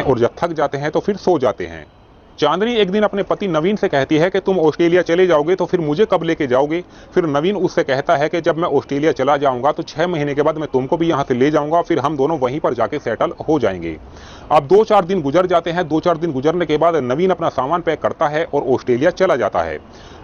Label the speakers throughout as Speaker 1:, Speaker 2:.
Speaker 1: और जब थक जाते हैं तो फिर सो जाते हैं। चांदनी एक दिन अपने पति नवीन से कहती है कि तुम ऑस्ट्रेलिया चले जाओगे तो फिर मुझे कब लेके जाओगे। फिर नवीन उससे कहता है कि जब मैं ऑस्ट्रेलिया चला जाऊंगा तो 6 महीने के बाद मैं तुमको भी यहाँ से ले जाऊंगा, फिर हम दोनों वहीं पर जाके सेटल हो जाएंगे। अब 2-4 दिन गुजर जाते हैं। 2-4 दिन गुजरने के बाद नवीन अपना सामान पैक करता है और ऑस्ट्रेलिया चला जाता है।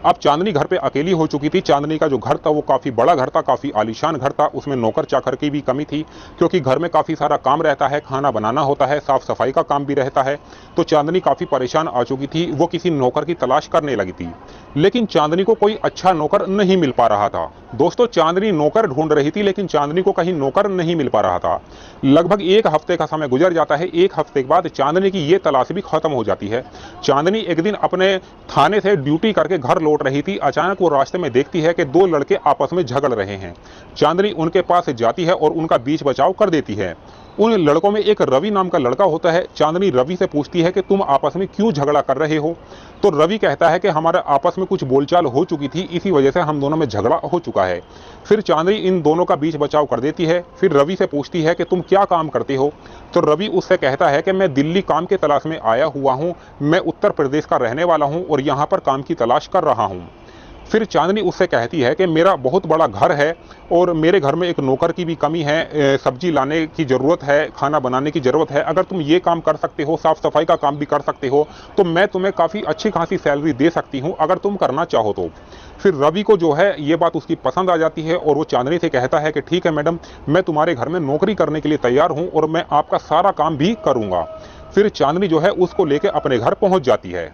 Speaker 1: अब चांदनी घर पे अकेली हो चुकी थी। चांदनी का जो घर था वो काफ़ी बड़ा घर था, काफ़ी आलीशान घर था। उसमें नौकर चाकर की भी कमी थी, क्योंकि घर में काफ़ी सारा काम रहता है, खाना बनाना होता है, साफ सफाई का काम भी रहता है। तो चांदनी काफ़ी परेशान आ चुकी थी। वो किसी नौकर की तलाश करने लगी थी, लेकिन चांदनी को कोई अच्छा नौकर नहीं मिल पा रहा था। दोस्तों, चांदनी नौकर ढूंढ रही थी, लेकिन चांदनी को कहीं नौकर नहीं मिल पा रहा था। लगभग 1 हफ्ते का समय गुजर जाता है। 1 हफ्ते के बाद चांदनी की ये तलाश भी खत्म हो जाती है। चांदनी एक दिन अपने थाने से ड्यूटी करके घर लौट रही थी। अचानक वो रास्ते में देखती है कि 2 लड़के आपस में झगड़ रहे हैं। चांदनी उनके पास जाती है और उनका बीच बचाव कर देती है। उन लड़कों में एक रवि नाम का लड़का होता है। चांदनी रवि से पूछती है कि तुम आपस में क्यों झगड़ा कर रहे हो। तो रवि कहता है कि हमारे आपस में कुछ बोलचाल हो चुकी थी, इसी वजह से हम दोनों में झगड़ा हो चुका है। फिर चांदनी इन दोनों का बीच बचाव कर देती है। फिर रवि से पूछती है कि तुम क्या काम करते हो। तो रवि उससे कहता है कि मैं दिल्ली काम के तलाश में आया हुआ हूँ, मैं उत्तर प्रदेश का रहने वाला हूँ और यहाँ पर काम की तलाश कर रहा हूँ। फिर चांदनी उससे कहती है कि मेरा बहुत बड़ा घर है और मेरे घर में एक नौकर की भी कमी है, सब्जी लाने की ज़रूरत है, खाना बनाने की ज़रूरत है। अगर तुम ये काम कर सकते हो, साफ़ सफाई का काम भी कर सकते हो, तो मैं तुम्हें काफ़ी अच्छी खासी सैलरी दे सकती हूँ, अगर तुम करना चाहो तो। फिर रवि को जो है ये बात उसकी पसंद आ जाती है और वो चांदनी से कहता है कि ठीक है मैडम, मैं तुम्हारे घर में नौकरी करने के लिए तैयार हूँ और मैं आपका सारा काम भी करूँगा। फिर चांदनी जो है उसको लेकर अपने घर पहुँच जाती है।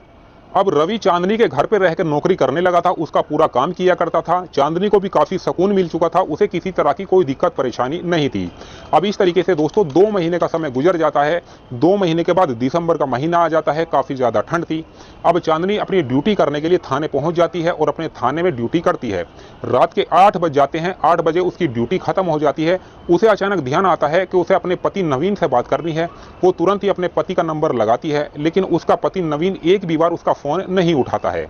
Speaker 1: अब रवि चांदनी के घर पे रहकर नौकरी करने लगा था, उसका पूरा काम किया करता था। चांदनी को भी काफ़ी सुकून मिल चुका था, उसे किसी तरह की कोई दिक्कत परेशानी नहीं थी। अब इस तरीके से दोस्तों 2 महीने का समय गुजर जाता है। 2 महीने के बाद दिसंबर का महीना आ जाता है, काफ़ी ज़्यादा ठंड थी। अब चांदनी अपनी ड्यूटी करने के लिए थाने पहुंच जाती है और अपने थाने में ड्यूटी करती है। रात के 8 बज जाते हैं। 8 बजे उसकी ड्यूटी खत्म हो जाती है। उसे अचानक ध्यान आता है कि उसे अपने पति नवीन से बात करनी है। वो तुरंत ही अपने पति का नंबर लगाती है, लेकिन उसका पति नवीन एक भी बार उसका फोन नहीं उठाता है।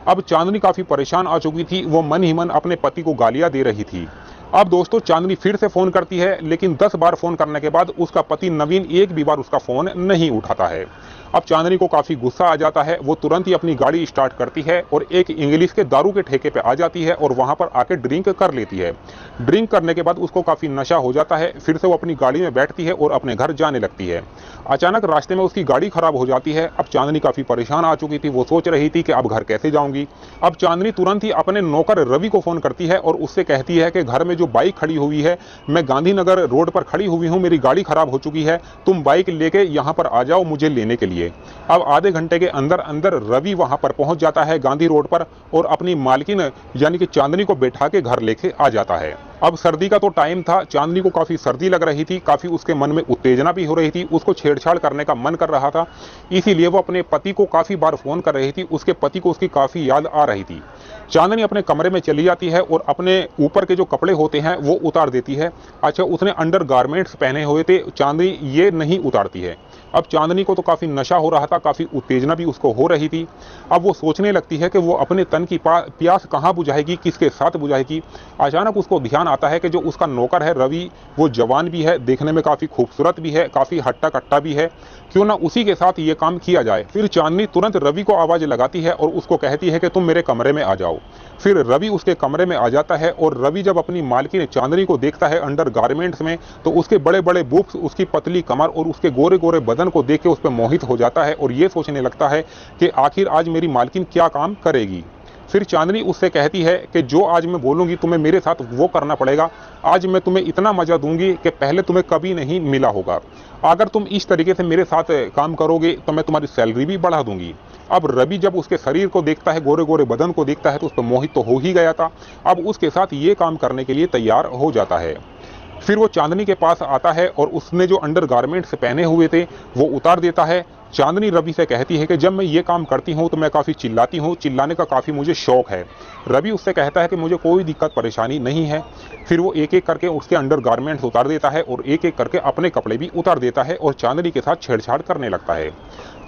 Speaker 1: अब चांदनी काफी परेशान आ चुकी थी, वो मन ही मन अपने पति को गालियां दे रही थी। अब दोस्तों चांदनी फिर से फोन करती है, लेकिन 10 बार फोन करने के बाद उसका पति नवीन एक भी बार उसका फोन नहीं उठाता है। अब चांदनी को काफी गुस्सा आ जाता है। वो तुरंत ही अपनी गाड़ी स्टार्ट करती है और एक इंग्लिश के दारू के ठेके पे आ जाती है और वहां पर आके ड्रिंक कर लेती है। ड्रिंक करने के बाद उसको काफी नशा हो जाता है। फिर से वो अपनी गाड़ी में बैठती है और अपने घर जाने लगती है। अचानक रास्ते में उसकी गाड़ी खराब हो जाती है। अब चांदनी काफी परेशान आ चुकी थी, वो सोच रही थी कि अब घर कैसे जाऊंगी। अब चांदनी तुरंत ही अपने नौकर रवि को फोन करती है और उससे कहती है कि घर में जो बाइक खड़ी हुई है, मैं गांधीनगर रोड पर खड़ी हुई हूँ, मेरी गाड़ी खराब हो चुकी है, तुम बाइक लेके यहाँ पर आ जाओ मुझे लेने के लिए। अब आधे घंटे के अंदर अंदर रवि वहां पर पहुंच जाता है गांधी रोड पर और अपनी मालकिन यानी कि चांदनी को बैठा के घर लेके आ जाता है। अब सर्दी का तो टाइम था, चांदनी को काफी सर्दी लग रही थी, काफी उसके मन में उत्तेजना भी हो रही थी, उसको छेड़छाड़ करने का मन कर रहा था। इसीलिए वो अपने पति को काफी बार फोन कर रही थी, उसके पति को उसकी काफी याद आ रही थी। चांदनी अपने कमरे में चली जाती है और अपने ऊपर के जो कपड़े होते हैं वो उतार देती है। अच्छा, उसने अंडर गारमेंट्स पहने हुए थे, चांदनी ये नहीं उतारती है। अब चांदनी को तो काफी नशा हो रहा था, काफी उत्तेजना भी उसको हो रही थी। अब वो सोचने लगती है कि वो अपने तन की प्यास कहाँ बुझाएगी, किसके साथ बुझाएगी। अचानक उसको ध्यान आता है कि जो उसका नौकर है रवि, वो जवान भी है, देखने में काफी खूबसूरत भी है, काफी हट्टा कट्टा भी है, क्यों ना उसी के साथ ये काम किया जाए। फिर चांदनी तुरंत रवि को आवाज लगाती है और उसको कहती है कि तुम मेरे कमरे में आ जाओ। फिर रवि उसके कमरे में आ जाता है और रवि जब अपनी मालकिन चांदनी को देखता है अंडर गारमेंट्स में, तो उसके बड़े बड़े बूब्स, उसकी पतली कमर और उसके गोरे गोरे बदन को देख के उस पर मोहित हो जाता है और ये सोचने लगता है कि आखिर आज मेरी मालकिन क्या काम करेगी। फिर चांदनी उससे कहती है कि जो आज मैं बोलूंगी तुम्हें मेरे साथ वो करना पड़ेगा। आज मैं तुम्हें इतना मजा दूंगी कि पहले तुम्हें कभी नहीं मिला होगा। अगर तुम इस तरीके से मेरे साथ काम करोगे तो मैं तुम्हारी सैलरी भी बढ़ा दूंगी। अब रवि जब उसके शरीर को देखता है, गोरे गोरे बदन को देखता है, तो उस पर मोहित तो हो ही गया था। अब उसके साथ ये काम करने के लिए तैयार हो जाता है। फिर वो चांदनी के पास आता है और उसने जो अंडर गारमेंट्स पहने हुए थे वो उतार देता है। चांदनी रवि से कहती है कि जब मैं ये काम करती हूँ तो मैं काफ़ी चिल्लाती हूँ, चिल्लाने का काफ़ी मुझे शौक है। रवि उससे कहता है कि मुझे कोई दिक्कत परेशानी नहीं है। फिर वो एक एक करके उसके अंडर गारमेंट्स उतार देता है और एक एक करके अपने कपड़े भी उतार देता है और चांदनी के साथ छेड़छाड़ करने लगता है।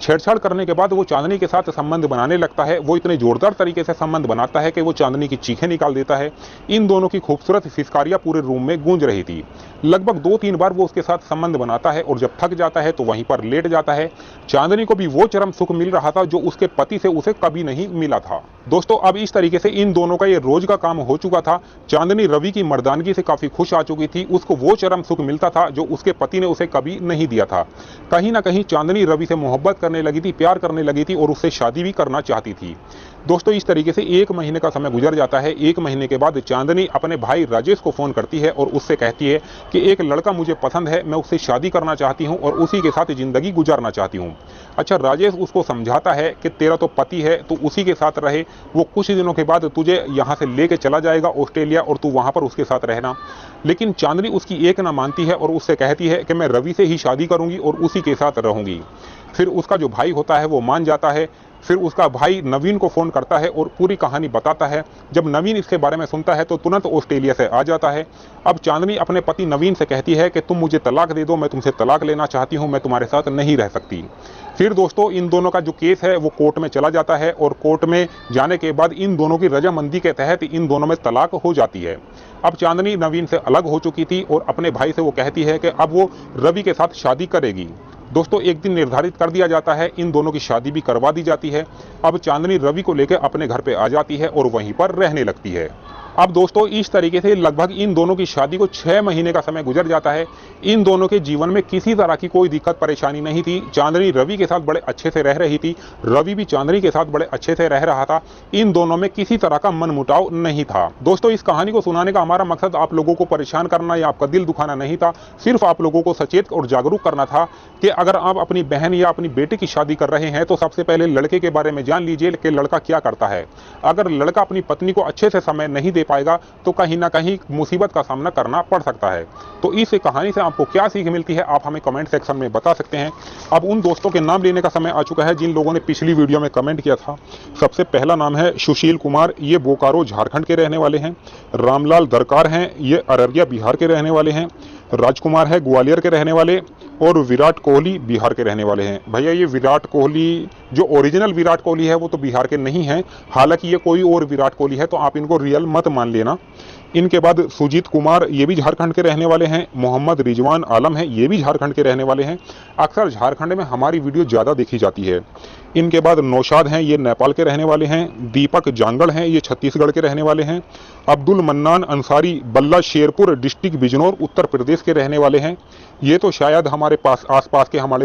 Speaker 1: छेड़छाड़ करने के बाद वो चांदनी के साथ संबंध बनाने लगता है। वो इतने जोरदार तरीके से संबंध बनाता है कि वो चांदनी की चीखें निकाल देता है। इन दोनों की खूबसूरत फिसकारियां पूरे रूम में गूंज रही थी। लगभग 2-3 बार वो उसके साथ संबंध बनाता है और जब थक जाता है तो वहीं पर लेट जाता है। चांदनी को भी वो चरम सुख मिल रहा था जो उसके पति से उसे कभी नहीं मिला था। दोस्तों, अब इस तरीके से इन दोनों का ये रोज का काम हो चुका था। चांदनी रवि की मर्दानगी से काफी खुश आ चुकी थी। उसको वो चरम सुख मिलता था जो उसके पति ने उसे कभी नहीं दिया था। कहीं ना कहीं चांदनी रवि से मोहब्बत करने लगी थी, प्यार करने लगी थी और उससे शादी भी करना चाहती थी। दोस्तों, इस तरीके से 1 महीने का समय गुजर जाता है। 1 महीने के बाद चांदनी अपने भाई राजेश को फोन करती है और उससे कहती है कि एक लड़का मुझे पसंद है, मैं उससे शादी करना चाहती हूं और उसी के साथ जिंदगी गुजारना चाहती हूं। अच्छा, राजेश उसको समझाता है कि तेरा तो पति है, तू उसी के साथ रहे, वो कुछ दिनों के बाद तुझे यहां से लेके चला जाएगा ऑस्ट्रेलिया और तू वहां पर उसके साथ रहना। लेकिन चांदनी उसकी एक ना मानती है और उससे कहती है कि मैं रवि से ही शादी करूंगी और उसी के साथ रहूंगी। फिर उसका जो भाई होता है वो मान जाता है। फिर उसका भाई नवीन को फोन करता है और पूरी कहानी बताता है। जब नवीन इसके बारे में सुनता है तो तुरंत ऑस्ट्रेलिया से आ जाता है। अब चांदनी अपने पति नवीन से कहती है कि तुम मुझे तलाक दे दो, मैं तुमसे तलाक लेना चाहती हूं, मैं तुम्हारे साथ नहीं रह सकती। फिर दोस्तों, इन दोनों का जो केस है वो कोर्ट में चला जाता है और कोर्ट में जाने के बाद इन दोनों की रजामंदी के तहत इन दोनों में तलाक हो जाती है। अब चांदनी नवीन से अलग हो चुकी थी और अपने भाई से वो कहती है कि अब वो रवि के साथ शादी करेगी। दोस्तों, एक दिन निर्धारित कर दिया जाता है, इन दोनों की शादी भी करवा दी जाती है। अब चांदनी रवि को लेकर अपने घर पे आ जाती है और वहीं पर रहने लगती है। अब दोस्तों, इस तरीके से लगभग इन दोनों की शादी को 6 महीने का समय गुजर जाता है। इन दोनों के जीवन में किसी तरह की कोई दिक्कत परेशानी नहीं थी। चांदनी रवि के साथ बड़े अच्छे से रह रही थी, रवि भी चांदनी के साथ बड़े अच्छे से रह रहा था। इन दोनों में किसी तरह का मनमुटाव नहीं था। दोस्तों, इस कहानी को सुनाने का हमारा मकसद आप लोगों को परेशान करना या आपका दिल दुखाना नहीं था। सिर्फ आप लोगों को सचेत और जागरूक करना था कि अगर आप अपनी बहन या अपनी बेटी की शादी कर रहे हैं तो सबसे पहले लड़के के बारे में जान लीजिए कि लड़का क्या करता है। अगर लड़का अपनी पत्नी को अच्छे से समय नहीं दे पाएगा तो कहीं ना कहीं मुसीबत का सामना करना पड़ सकता है। तो इस कहानी से आपको क्या सीख मिलती है, आप हमें कमेंट सेक्शन में बता सकते हैं। अब उन दोस्तों के नाम लेने का समय आ चुका है जिन लोगों ने पिछली वीडियो में कमेंट किया था। सबसे पहला नाम है सुशील कुमार, ये बोकारो झारखंड के रहने वाले हैं। रामलाल दरकार हैं, ये अररिया बिहार के रहने वाले हैं। राजकुमार है ग्वालियर के रहने वाले और विराट कोहली बिहार के रहने वाले हैं। भैया, ये विराट कोहली जो ओरिजिनल विराट कोहली है वो तो बिहार के नहीं हैं, हालांकि ये कोई और विराट कोहली है तो आप इनको रियल मत मान लेना। इनके बाद सुजीत कुमार, ये भी झारखंड के रहने वाले हैं। मोहम्मद रिजवान आलम है, ये भी झारखंड के रहने वाले हैं। अक्सर झारखंड में हमारी वीडियो ज़्यादा देखी जाती है। इनके बाद नौशाद हैं, ये नेपाल के रहने वाले हैं। दीपक जांगड़ हैं, ये छत्तीसगढ़ के रहने वाले हैं। अब्दुल मन्नान अंसारी बल्ला शेरपुर डिस्ट्रिक्ट बिजनौर उत्तर प्रदेश के रहने वाले हैं। ये तो शायद हमारे पास आसपास के हमारे